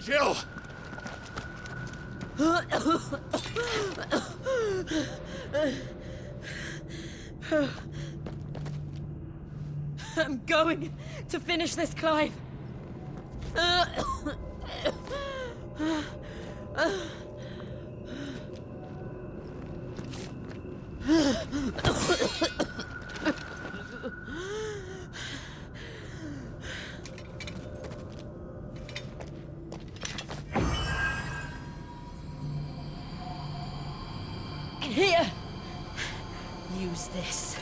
Gelo! I'm going to finish this, Clive. Here! Use this.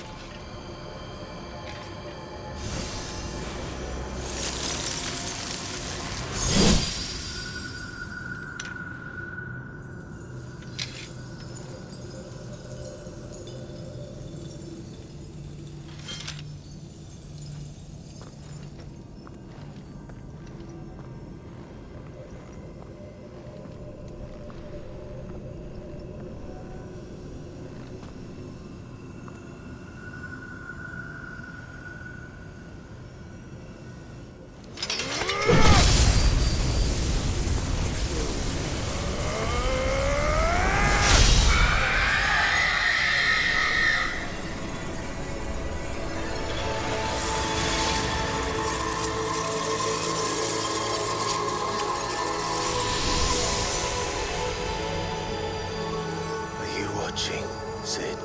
Sid.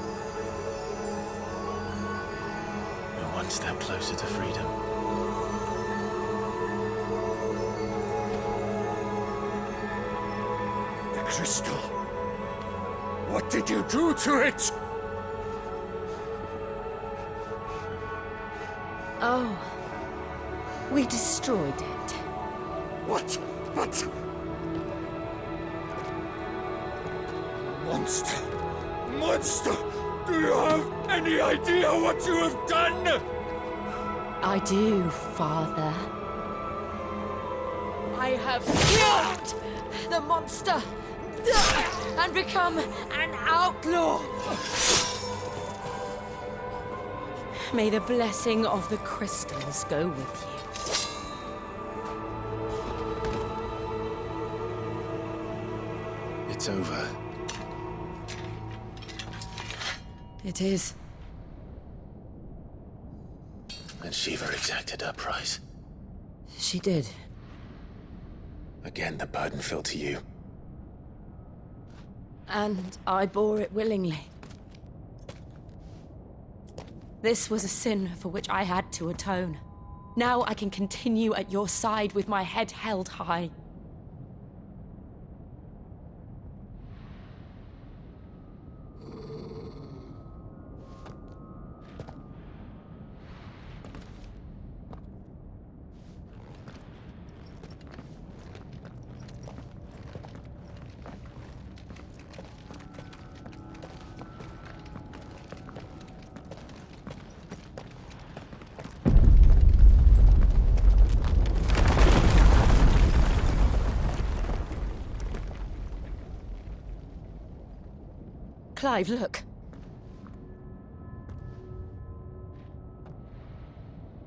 We're one step closer to freedom. The crystal. What did you do to it? Oh. We destroyed it. What? But... Monster! Monster! Do you have any idea what you have done? I do, Father. I have killed the monster and become an outlaw. May the blessing of the crystals go with you. It's over. It is. And Shiva exacted her price. She did. Again, the burden fell to you. And I bore it willingly. This was a sin for which I had to atone. Now I can continue at your side with my head held high. Clive, look.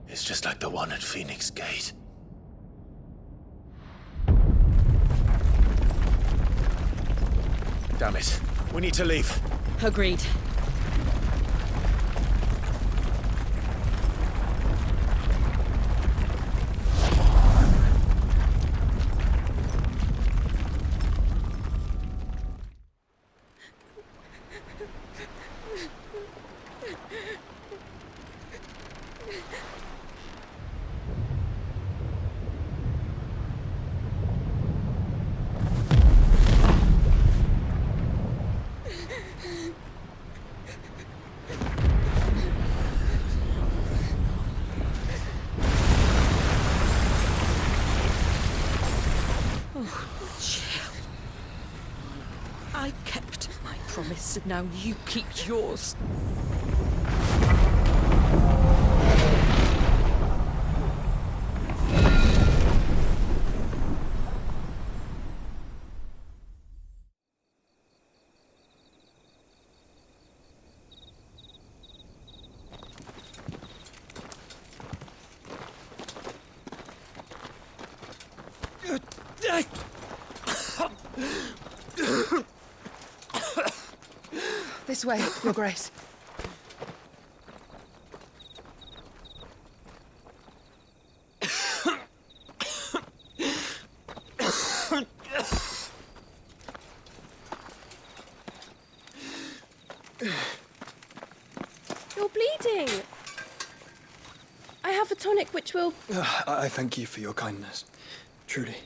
It's just like the one at Phoenix Gate. Damn it. We need to leave. Agreed. I kept my promise, and now you keep yours. This way, Your Grace. You're bleeding. I have a tonic which will... I thank you for your kindness, truly.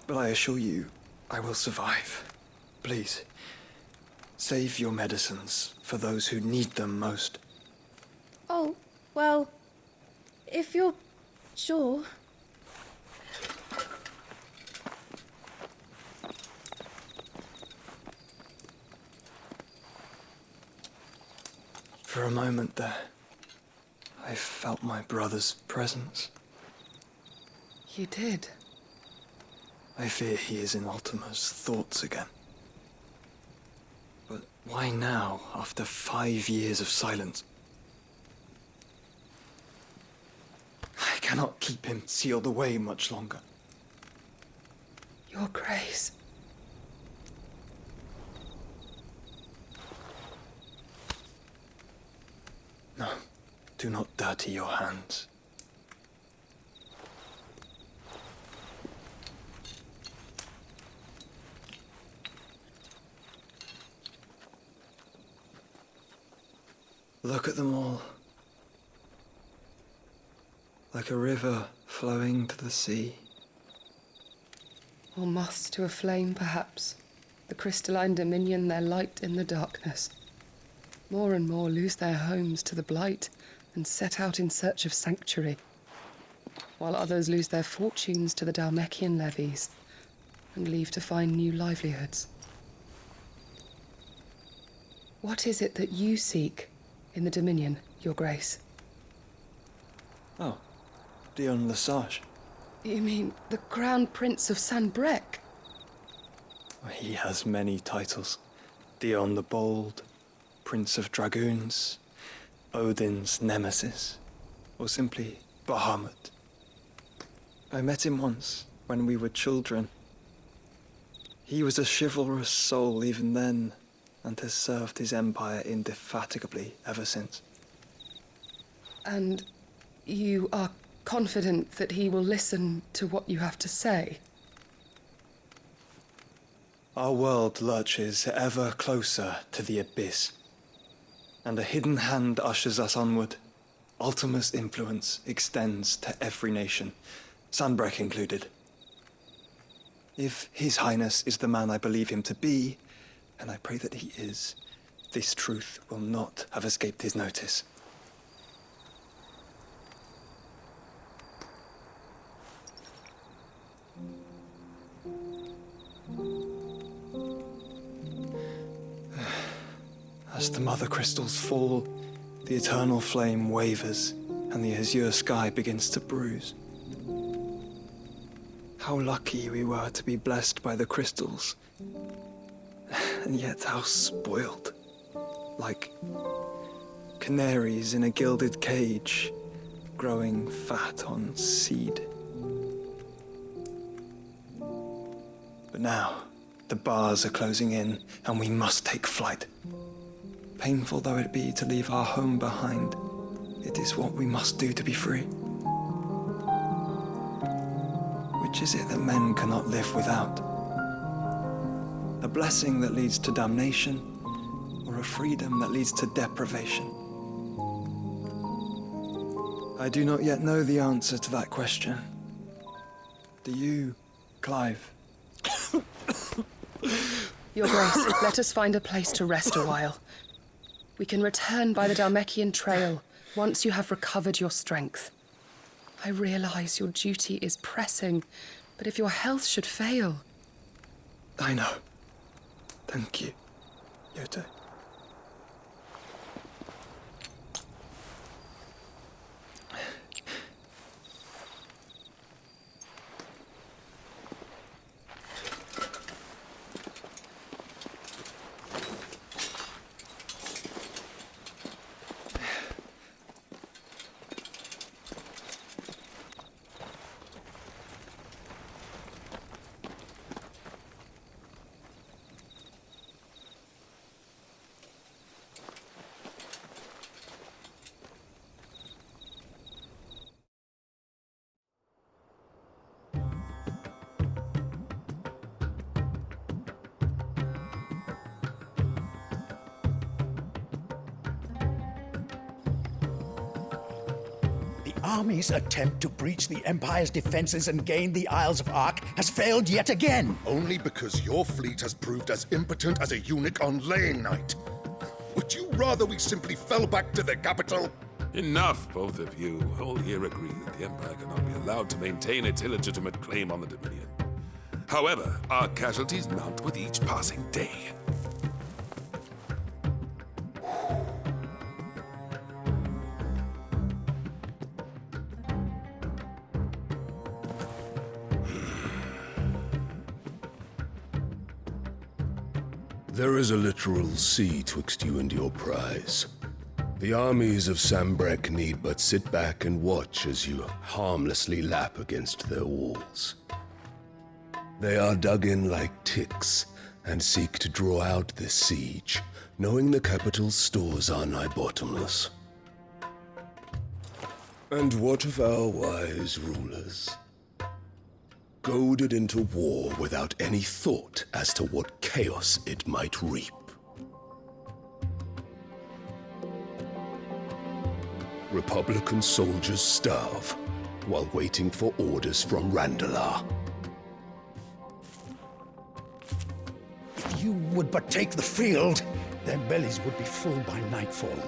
But I assure you, I will survive. Please, save your medicines for those who need them most. Oh, well, if you're sure. For a moment there, I felt my brother's presence. You did? I fear he is in Ultima's thoughts again. But why now, after 5 years of silence? I cannot keep him sealed away much longer. Your Grace. No, do not dirty your hands. Look at them all. Like a river flowing to the sea. Or moths to a flame, perhaps. The crystalline dominion their light in the darkness. More and more lose their homes to the blight and set out in search of sanctuary, while others lose their fortunes to the Dalmekian levies and leave to find new livelihoods. What is it that you seek in the Dominion, Your Grace? Oh, Dion Lesage. You mean the Crown Prince of Sanbrec? He has many titles. Dion the Bold, Prince of Dragoons, Odin's Nemesis, or simply Bahamut. I met him once, when we were children. He was a chivalrous soul even then, and has served his empire indefatigably ever since. And you are confident that he will listen to what you have to say? Our world lurches ever closer to the abyss, and a hidden hand ushers us onward. Ultima's influence extends to every nation, Sanbrec included. If His Highness is the man I believe him to be, and I pray that he is, this truth will not have escaped his notice. As the mother crystals fall, the eternal flame wavers, and the azure sky begins to bruise. How lucky we were to be blessed by the crystals, and yet how spoiled. Like canaries in a gilded cage, growing fat on seed. But now, the bars are closing in, and we must take flight. Painful though it be to leave our home behind, it is what we must do to be free. Which is it that men cannot live without? A blessing that leads to damnation, or a freedom that leads to deprivation? I do not yet know the answer to that question. Do you, Clive? Your Grace, let us find a place to rest a while. We can return by the Dalmekian trail once you have recovered your strength. I realize your duty is pressing, but if your health should fail... I know. Thank you, Yote. army's attempt to breach the Empire's defenses and gain the Isles of Ark has failed yet again. Only because your fleet has proved as impotent as a eunuch on laying night. Would you rather we simply fell back to the capital? Enough, both of you. All here agree that the Empire cannot be allowed to maintain its illegitimate claim on the Dominion. However, our casualties mount with each passing day. There is a literal sea twixt you and your prize. The armies of Sambrek need but sit back and watch as you harmlessly lap against their walls. They are dug in like ticks and seek to draw out this siege, knowing the capital's stores are nigh bottomless. And what of our wise rulers? Goaded into war without any thought as to what chaos it might reap. Republican soldiers starve while waiting for orders from Randalar. If you would but take the field, their bellies would be full by nightfall.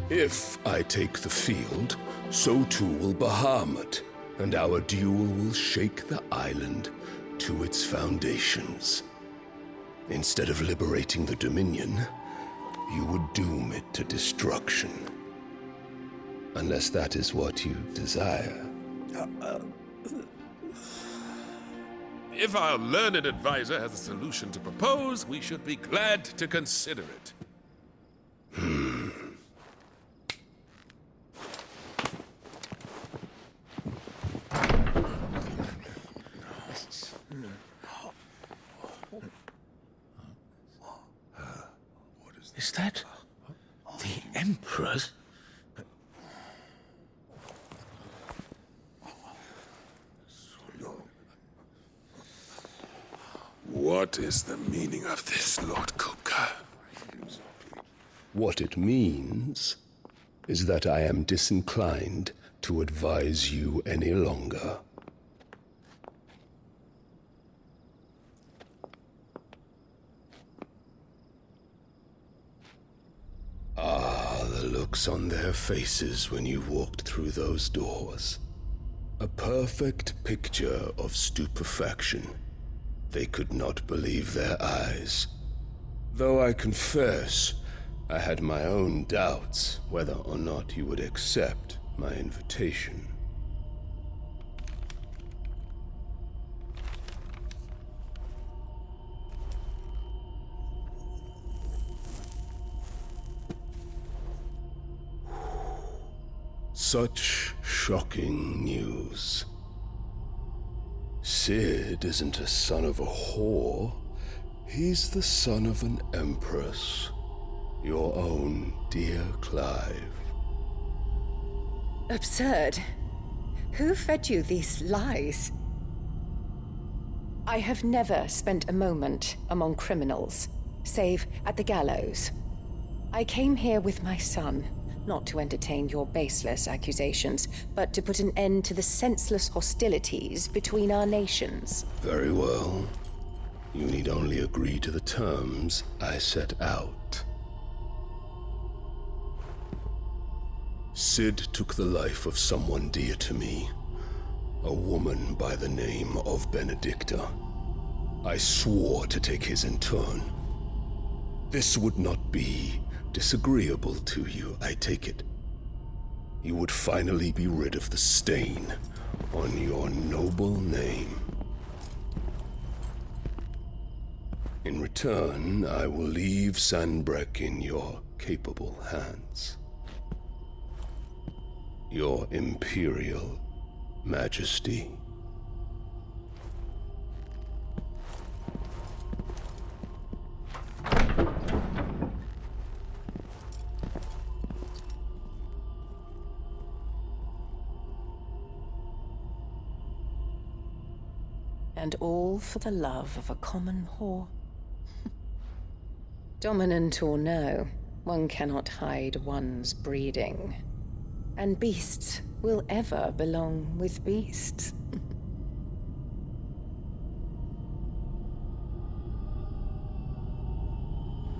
If I take the field, so too will Bahamut, and our duel will shake the island to its foundations. Instead of liberating the Dominion, you would doom it to destruction. Unless that is what you desire. If our learned advisor has a solution to propose, we should be glad to consider it. Is that the Emperor's? What is the meaning of this, Lord Kupka? What it means is that I am disinclined to advise you any longer. The looks on their faces when you walked through those doors. A perfect picture of stupefaction. They could not believe their eyes. Though I confess, I had my own doubts whether or not you would accept my invitation. Such shocking news. Sid isn't a son of a whore. He's the son of an empress. Your own dear Clive. Absurd. Who fed you these lies? I have never spent a moment among criminals, save at the gallows. I came here with my son, not to entertain your baseless accusations, but to put an end to the senseless hostilities between our nations. Very well. You need only agree to the terms I set out. Sid took the life of someone dear to me, a woman by the name of Benedicta. I swore to take his in turn. This would not be disagreeable to you, I take it. You would finally be rid of the stain on your noble name. In return, I will leave Sanbreque in your capable hands. Your Imperial Majesty. And all for the love of a common whore. Dominant or no, one cannot hide one's breeding. And beasts will ever belong with beasts.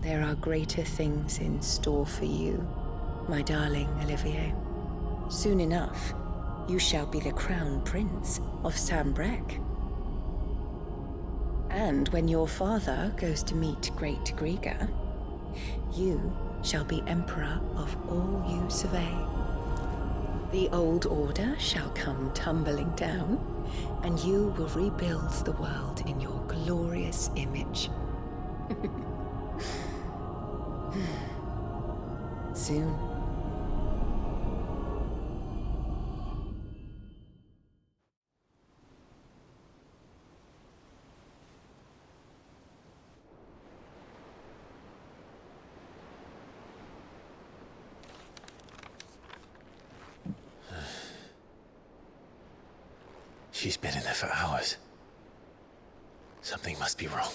There are greater things in store for you, my darling Olivier. Soon enough, you shall be the crown prince of Sambrec. And when your father goes to meet Great Grieger, you shall be emperor of all you survey. The old order shall come tumbling down, and you will rebuild the world in your glorious image. Soon. She's been in there for hours. Something must be wrong.